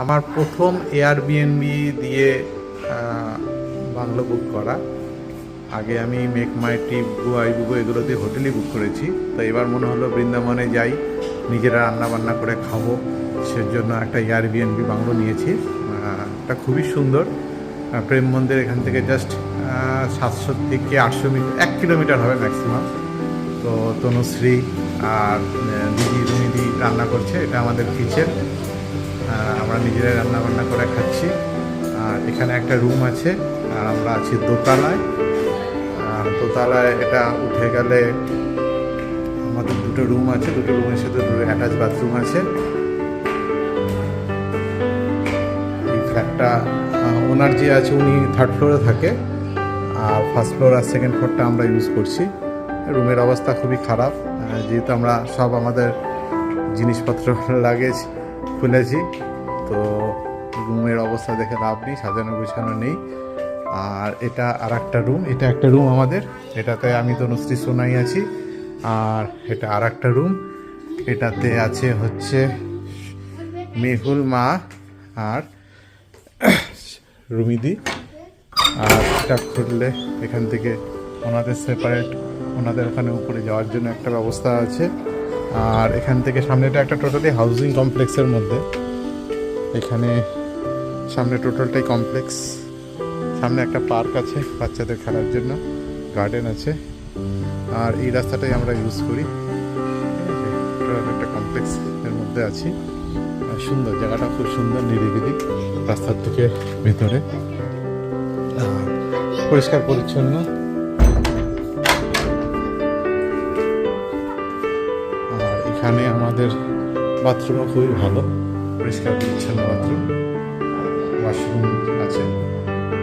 আমার প্রথম এয়ারবিএনবি দিয়ে বাংলো বুক করা। আগে আমি মেক মাই ট্রিপ, গোয়া, এগুলোতে হোটেলই বুক করেছি। তো এবার মনে হলো বৃন্দাবনে যাই, নিজেরা রান্না বান্না করে খাবো, সেজন্য একটা এয়ারবিএনবি বাংলো নিয়েছি। এটা খুবই সুন্দর। প্রেম মন্দির এখান থেকে জাস্ট 700 থেকে 800 মিটার, 1 কিলোমিটার হবে ম্যাক্সিমাম। তো তনুশ্রী আর দিদি রুমিদি রান্না করছে, এটা আমাদের কিচেন। আমরা নিজেরাই রান্না বান্না করে খাচ্ছি। আর এখানে একটা রুম আছে, আর আমরা আছি দোতলায়। দোতলায় এটা উঠে গেলে আমাদের দুটো রুম আছে, দুটো রুমের সাথে দুটো অ্যাটাচ বাথরুম আছে। এই ফ্ল্যাটটা ওনার যে আছে উনি 3rd ফ্লোরে থাকে, আর 1st ফ্লোর আর 2nd ফ্লোরটা আমরা ইউজ করছি। রুমের অবস্থা খুবই খারাপ, যেহেতু আমরা সব আমাদের জিনিসপত্র লাগেজ খুলেছি। তো রুমের অবস্থা দেখে লাভ নেই, সাজানো গুছানো নেই। আর এটা আর একটা রুম, এটা একটা রুম আমাদের, এটাতে আমি তনুশ্রী সোনাই আছি। আর এটা আর একটা রুম, এটাতে আছে হচ্ছে মেহুল মা আর রুমিদি। আর এটা খুললে এখান থেকে ওনাদের সেপারেট, ওনাদের ওখানে উপরে যাওয়ার জন্য একটা ব্যবস্থা আছে। আর এখান থেকে সামনেটা একটা টোটালি হাউজিং কমপ্লেক্সের মধ্যে। এখানে সামনে টোটালটাই কমপ্লেক্স, সামনে একটা পার্ক আছে বাচ্চাদের খেলার জন্য, গার্ডেন আছে। আর এই রাস্তাটাই আমরা ইউজ করি। টোটাল একটা কমপ্লেক্সের মধ্যে আছি। সুন্দর জায়গাটা, খুব সুন্দর, নিরিবিলি, রাস্তার থেকে ভেতরে, পরিষ্কার পরিচ্ছন্ন। আর এখানে আমাদের বাথরুমও খুবই ভালো, পরিষ্কার পরিচ্ছন্ন বাথরুম। ওয়াশরুম আছে,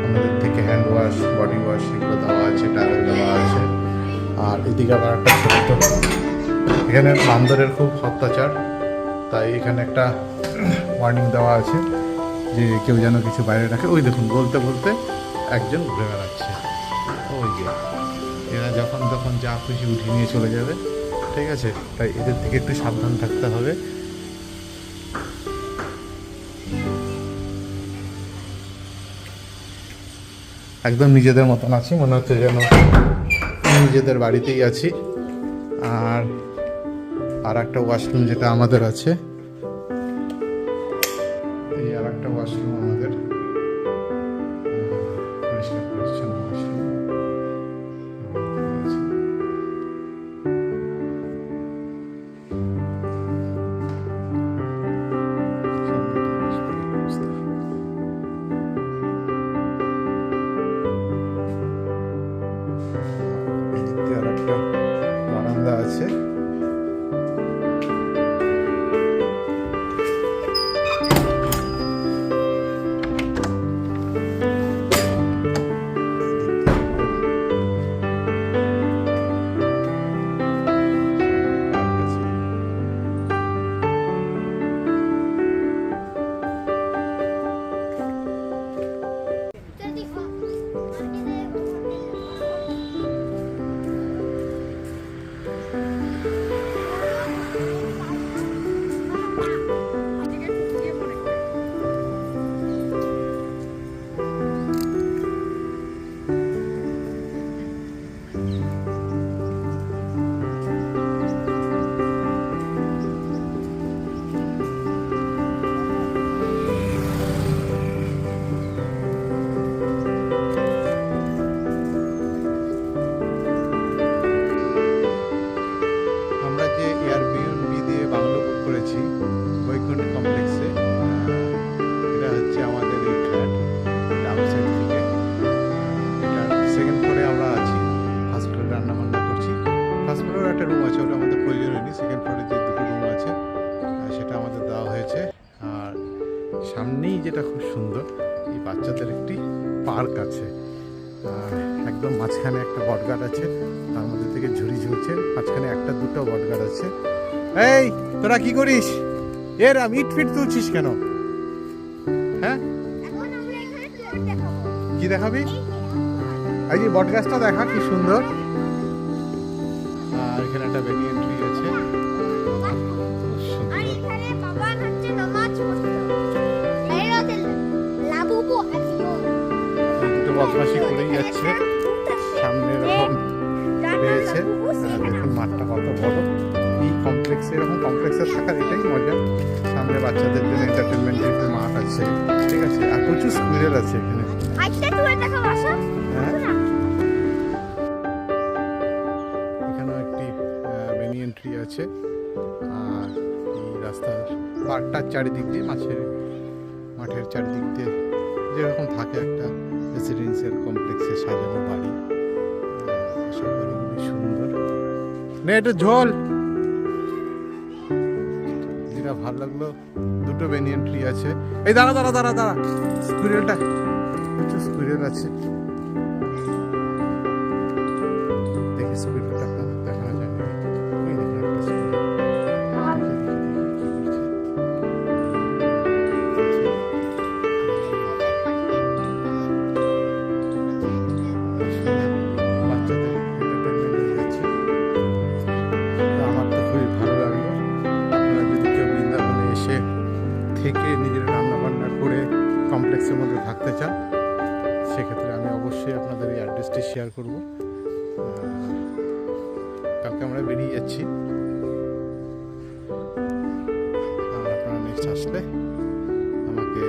আমাদের থেকে হ্যান্ড ওয়াশ, বডি ওয়াশ এগুলো দেওয়া আছে, টাওয়েল দেওয়া আছে। আর এদিকে আবার একটা ছোট্ট, এখানে বান্দরের খুব অত্যাচার, তাই এখানে একটা ওয়ার্নিং দেওয়া আছে যে কেউ যেন কিছু বাইরে রাখে। ওই দেখুন, বলতে বলতে একজন ঘুরে বেড়াচ্ছে, ওই যে এরা যখন তখন যা খুশি উঠিয়ে নিয়ে চলে যাবে, ঠিক আছে? তাই এদের থেকে একটু সাবধান থাকতে হবে। একদম নিজেদের মতন আছি, মনে হচ্ছে যেন নিজেদের বাড়িতেই আছি। আর একটা ওয়াশরুম যেটা আমাদের আছে, এই আর একটা ওয়াশরুম আমাদের, পরিষ্কার পরিচ্ছন্ন ওয়াশরুম। আর একটা বারান্দা আছে। আমরা যে এয়ারবিএনবি দিয়ে বাংলো বুক করেছি বৈকুণ্ঠ কমপ্লেক্সে, এটা হচ্ছে আমাদের এই ফ্ল্যাট, আউটসাইড থেকে। এটা 2nd ফ্লোরে আমরা আছি, 1st ফ্লোরে রান্না বান্না করছি। 1st ফ্লোরে একটা রুম আছে, ওটা আমাদের প্রয়োজন হয়নি। 2nd ফ্লোরে যে দুটো রুম আছে সেটা আমাদের দেওয়া হয়েছে। আর সামনেই যেটা খুব সুন্দর, এই বাচ্চাদের একটি পার্ক আছে। একদম মাঝখানে একটা বটগাছ আছে, তার মধ্যে থেকে ঝুড়ি ঝুলছে, মাঝখানে একটা দুটো বটগাছ আছে। এই তোরা কি করিস? এরা মিট ফিট তুলছিস কেন? হ্যাঁ, কি দেখাবি? এই যে বটগাছটা দেখা, কি সুন্দর। আর এখানে একটা বেরি এন্ট্রি আছে, খুব সুন্দর। বদমাশি করেই যাচ্ছে। সামনে এরকম পেয়েছে, দেখুন মাঠটা কত বড়। এই কমপ্লেক্সে, এরকম কমপ্লেক্সে থাকার এটাই মজা। সামনে বাচ্চাদের জন্য এন্টারটেনমেন্টের মাঠ আছে, ঠিক আছে, আর প্রচুর স্কুইরেল আছে এখানে। হ্যাঁ, এখানেও একটি বেনিয়ান ট্রি আছে। আর এই রাস্তার পার্কটার চারিদিক দিয়ে মাঠের চারিদিক দিয়ে যেরকম থাকে একটা রেসিডেন্সিয়াল কমপ্লেক্সে সাজানো বাড়ি। সব বাড়িগুলি সুন্দর। নে একটু ঝোল। যেটা ভালো লাগলো, দুটো বেনিয়ান ট্রি আছে। এই দাঁড়া দাঁড়া দাঁড়া দাঁড়া, স্কুইরেলটা, প্রচুর স্কুইরেল আছে। দেখি স্কুইরেলটা আপনাদের দেখানো যায় না। ওই দেখুন একটা স্কুইরেল। বাচ্চাদের এন্টারটেনমেন্ট হয়ে যাচ্ছে। তো আমার তো খুবই ভালো লাগলো। আপনারা যদি কেউ বৃন্দাবনে এসে থেকে নিজের রান্না বান্না করে কমপ্লেক্সের মধ্যে থাকতে চান, সেক্ষেত্রে আমি অবশ্যই আপনাদের এই অ্যাড্রেসটি শেয়ার করব। কালকে আমরা বেরিয়ে যাচ্ছি। আর আপনারা নেক্সট আসলে আমাকে